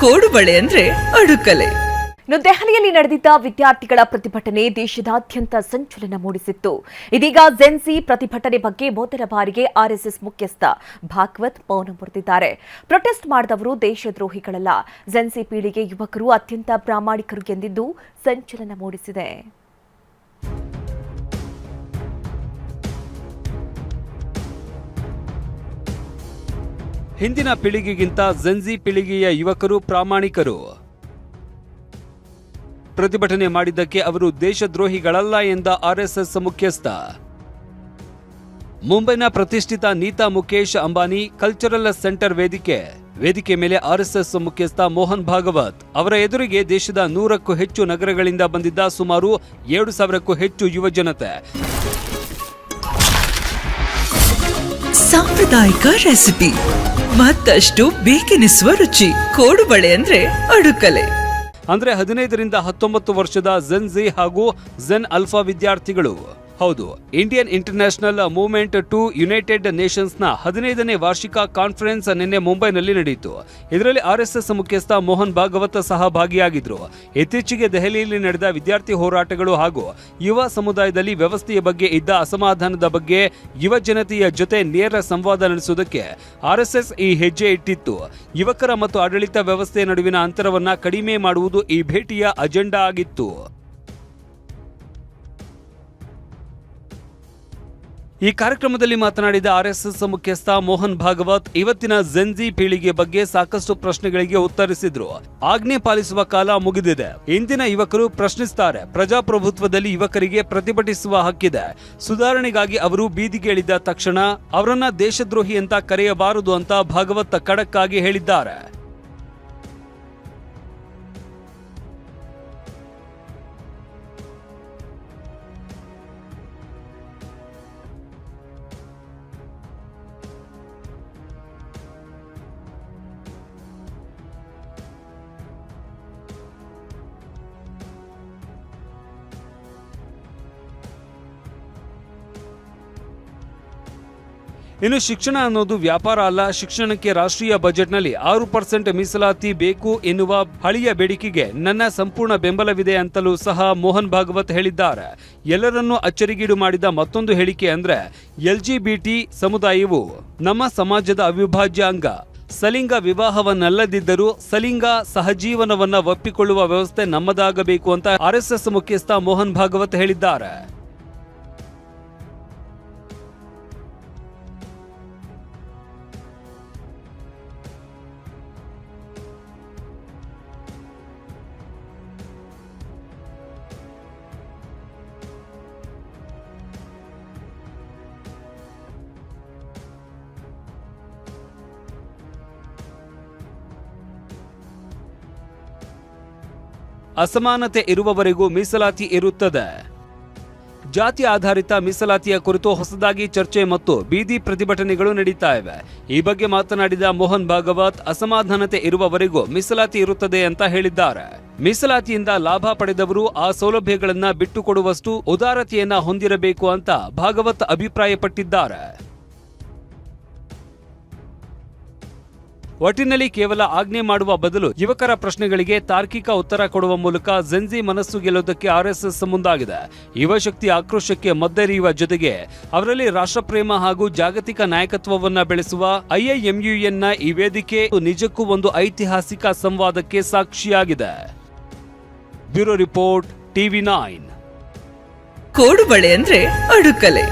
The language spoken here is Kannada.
ಕೋಡುಬಳೆ ಅಂದ್ರೆ ಅಡುಕಲೆ. ದೆಹಲಿಯಲ್ಲಿ ನಡೆದಿದ್ದ ವಿದ್ಯಾರ್ಥಿಗಳ ಪ್ರತಿಭಟನೆ ದೇಶದಾದ್ಯಂತ ಸಂಚಲನ ಮೂಡಿಸಿತ್ತು. ಇದೀಗ ಜೆನ್ಸಿ ಪ್ರತಿಭಟನೆ ಬಗ್ಗೆ ಮೊದಲ ಬಾರಿಗೆ ಆರ್ಎಸ್ಎಸ್ ಮುಖ್ಯಸ್ಥ ಭಾಗವತ್ ಮೌನ ಮುರಿದಿದ್ದಾರೆ. ಪ್ರೊಟೆಸ್ಟ್ ಮಾಡಿದವರು ದೇಶದ್ರೋಹಿಗಳಲ್ಲ, ಜೆನ್ಸಿ ಪೀಳಿಗೆ ಯುವಕರು ಅತ್ಯಂತ ಪ್ರಾಮಾಣಿಕರು ಎಂದಿದ್ದು ಸಂಚಲನ ಮೂಡಿಸಿದೆ. ಹಿಂದಿನ ಪೀಳಿಗೆಗಿಂತ ಜೆನ್ಸಿ ಪೀಳಿಗೆಯ ಯುವಕರು ಪ್ರಾಮಾಣಿಕರು. ಪ್ರತಿಭಟನೆ ಮಾಡಿದ್ದಕ್ಕೆ ಅವರು ದೇಶದ್ರೋಹಿಗಳಲ್ಲ ಎಂದ ಆರ್ಎಸ್ಎಸ್ ಮುಖ್ಯಸ್ಥ. ಮುಂಬೈನ ಪ್ರತಿಷ್ಠಿತ ನೀತಾ ಮುಕೇಶ್ ಅಂಬಾನಿ ಕಲ್ಚರಲ್ ಸೆಂಟರ್ ವೇದಿಕೆ ಮೇಲೆ ಆರ್ಎಸ್ಎಸ್ ಮುಖ್ಯಸ್ಥ ಮೋಹನ್ ಭಾಗವತ್ ಅವರ ಎದುರಿಗೆ ದೇಶದ 100ಕ್ಕೂ ಹೆಚ್ಚು ನಗರಗಳಿಂದ ಬಂದಿದ್ದ ಸುಮಾರು 7,000ಕ್ಕೂ ಹೆಚ್ಚು ಯುವ ಜನತೆ. ಸಾಂಪ್ರದಾಯಿಕ ರೆಸಿಪಿ, ಮತ್ತಷ್ಟು ಬೇಕೆನಿಸುವ ರುಚಿ. ಕೋಡುಬಳೆ ಅಂದ್ರೆ ಅಡುಕಲೆ. ಅಂದ್ರೆ 15 ರಿಂದ 19 ವರ್ಷದ ಜೆನ್ ಝಿ ಹಾಗೂ ಜೆನ್ ಆಲ್ಫಾ ವಿದ್ಯಾರ್ಥಿಗಳು. ಹೌದು, Indian international movement to united ನೇಷನ್ಸ್ನ 15ನೇ ವಾರ್ಷಿಕ ಕಾನ್ಫರೆನ್ಸ್ ನಿನ್ನೆ ಮುಂಬೈನಲ್ಲಿ ನಡೆಯಿತು. ಇದರಲ್ಲಿ ಆರ್ಎಸ್ಎಸ್ ಮುಖ್ಯಸ್ಥ ಮೋಹನ್ ಭಾಗವತ್ ಸಹ ಭಾಗಿಯಾಗಿದ್ರು. ಇತ್ತೀಚೆಗೆ ದೆಹಲಿಯಲ್ಲಿ ನಡೆದ ವಿದ್ಯಾರ್ಥಿ ಹೋರಾಟಗಳು ಹಾಗೂ ಯುವ ಸಮುದಾಯದಲ್ಲಿ ವ್ಯವಸ್ಥೆಯ ಬಗ್ಗೆ ಇದ್ದ ಅಸಮಾಧಾನದ ಬಗ್ಗೆ ಯುವ ಜನತೆಯ ಜೊತೆ ನೇರ ಸಂವಾದ ನಡೆಸುವುದಕ್ಕೆ ಆರ್ಎಸ್ಎಸ್ ಈ ಹೆಜ್ಜೆ ಇಟ್ಟಿತ್ತು. ಯುವಕರ ಮತ್ತು ಆಡಳಿತ ವ್ಯವಸ್ಥೆಯ ನಡುವಿನ ಅಂತರವನ್ನ ಕಡಿಮೆ ಮಾಡುವುದು ಈ ಭೇಟಿಯ ಅಜೆಂಡಾ ಆಗಿತ್ತು. ಈ ಕಾರ್ಯಕ್ರಮದಲ್ಲಿ ಮಾತನಾಡಿದ ಆರ್ಎಸ್ಎಸ್ ಮುಖ್ಯಸ್ಥ ಮೋಹನ್ ಭಾಗವತ್ ಇವತ್ತಿನ ಜೆನ್ಜಿ ಪೀಳಿಗೆ ಬಗ್ಗೆ ಸಾಕಷ್ಟು ಪ್ರಶ್ನೆಗಳಿಗೆ ಉತ್ತರಿಸಿದ್ರು. ಆಜ್ಞೆ ಪಾಲಿಸುವ ಕಾಲ ಮುಗಿದಿದೆ. ಇಂದಿನ ಯುವಕರು ಪ್ರಶ್ನಿಸುತ್ತಾರೆ. ಪ್ರಜಾಪ್ರಭುತ್ವದಲ್ಲಿ ಯುವಕರಿಗೆ ಪ್ರತಿಭಟಿಸುವ ಹಕ್ಕಿದೆ. ಸುಧಾರಣೆಗಾಗಿ ಅವರು ಬೀದಿಗೆ ಇಳಿದ ತಕ್ಷಣ ಅವರನ್ನ ದೇಶದ್ರೋಹಿ ಅಂತ ಕರೆಯಬಾರದು ಅಂತ ಭಾಗವತ್ ಖಡಕ್ ಆಗಿ ಹೇಳಿದ್ದಾರೆ. ಇನ್ನು ಶಿಕ್ಷಣ ಅನ್ನೋದು ವ್ಯಾಪಾರ ಅಲ್ಲ. ಶಿಕ್ಷಣಕ್ಕೆ ರಾಷ್ಟ್ರೀಯ ಬಜೆಟ್ನಲ್ಲಿ 6% ಮೀಸಲಾತಿ ಬೇಕು ಎನ್ನುವ ಹಳೆಯ ಬೇಡಿಕೆಗೆ ನನ್ನ ಸಂಪೂರ್ಣ ಬೆಂಬಲವಿದೆ ಅಂತಲೂ ಸಹ ಮೋಹನ್ ಭಾಗವತ್ ಹೇಳಿದ್ದಾರೆ. ಎಲ್ಲರನ್ನೂ ಅಚ್ಚರಿಗೀಡು ಮಾಡಿದ ಮತ್ತೊಂದು ಹೇಳಿಕೆ ಅಂದ್ರೆ LGBT ಸಮುದಾಯವು ನಮ್ಮ ಸಮಾಜದ ಅವಿಭಾಜ್ಯ ಅಂಗ. ಸಲಿಂಗ ವಿವಾಹವನ್ನಲ್ಲದಿದ್ದರೂ ಸಲಿಂಗ ಸಹಜೀವನವನ್ನ ಒಪ್ಪಿಕೊಳ್ಳುವ ವ್ಯವಸ್ಥೆ ನಮ್ಮದಾಗಬೇಕು ಅಂತ ಆರ್ಎಸ್ಎಸ್ ಮುಖ್ಯಸ್ಥ ಮೋಹನ್ ಭಾಗವತ್ ಹೇಳಿದ್ದಾರೆ. ಅಸಮಾನತೆ ಇರುವವರೆಗೂ ಮೀಸಲಾತಿ ಇರುತ್ತದೆ. ಜಾತಿ ಆಧಾರಿತ ಮೀಸಲಾತಿಯ ಕುರಿತು ಹೊಸದಾಗಿ ಚರ್ಚೆ ಮತ್ತು ಬೀದಿ ಪ್ರತಿಭಟನೆಗಳು ನಡೀತಾ ಇವೆ. ಈ ಬಗ್ಗೆ ಮಾತನಾಡಿದ ಮೋಹನ್ ಭಾಗವತ್ ಅಸಮಾಧಾನತೆ ಇರುವವರೆಗೂ ಮೀಸಲಾತಿ ಇರುತ್ತದೆ ಅಂತ ಹೇಳಿದ್ದಾರೆ. ಮೀಸಲಾತಿಯಿಂದ ಲಾಭ ಪಡೆದವರು ಆ ಸೌಲಭ್ಯಗಳನ್ನ ಬಿಟ್ಟುಕೊಡುವಷ್ಟು ಉದಾರತೆಯನ್ನ ಹೊಂದಿರಬೇಕು ಅಂತ ಭಾಗವತ್ ಅಭಿಪ್ರಾಯಪಟ್ಟಿದ್ದಾರೆ. ಒಟ್ಟಿನಲ್ಲಿ ಕೇವಲ ಆಜ್ಞೆ ಮಾಡುವ ಬದಲು ಯುವಕರ ಪ್ರಶ್ನೆಗಳಿಗೆ ತಾರ್ಕಿಕ ಉತ್ತರ ಕೊಡುವ ಮೂಲಕ ಜೆನ್ಜಿ ಮನಸ್ಸು ಗೆಲ್ಲುವುದಕ್ಕೆ ಆರ್ಎಸ್ಎಸ್ ಮುಂದಾಗಿದೆ. ಯುವ ಶಕ್ತಿ ಆಕ್ರೋಶಕ್ಕೆ ಮದ್ದೆರೆಯುವ ಜೊತೆಗೆ ಅವರಲ್ಲಿ ರಾಷ್ಟ್ರಪ್ರೇಮ ಹಾಗೂ ಜಾಗತಿಕ ನಾಯಕತ್ವವನ್ನ ಬೆಳೆಸುವ IIMUN ಈ ವೇದಿಕೆ ನಿಜಕ್ಕೂ ಒಂದು ಐತಿಹಾಸಿಕ ಸಂವಾದಕ್ಕೆ ಸಾಕ್ಷಿಯಾಗಿದೆ. Bureau report, TV9. ಕೋಡುಬಳೆ ಅಂದ್ರೆ ಅಡುಕಲೆ.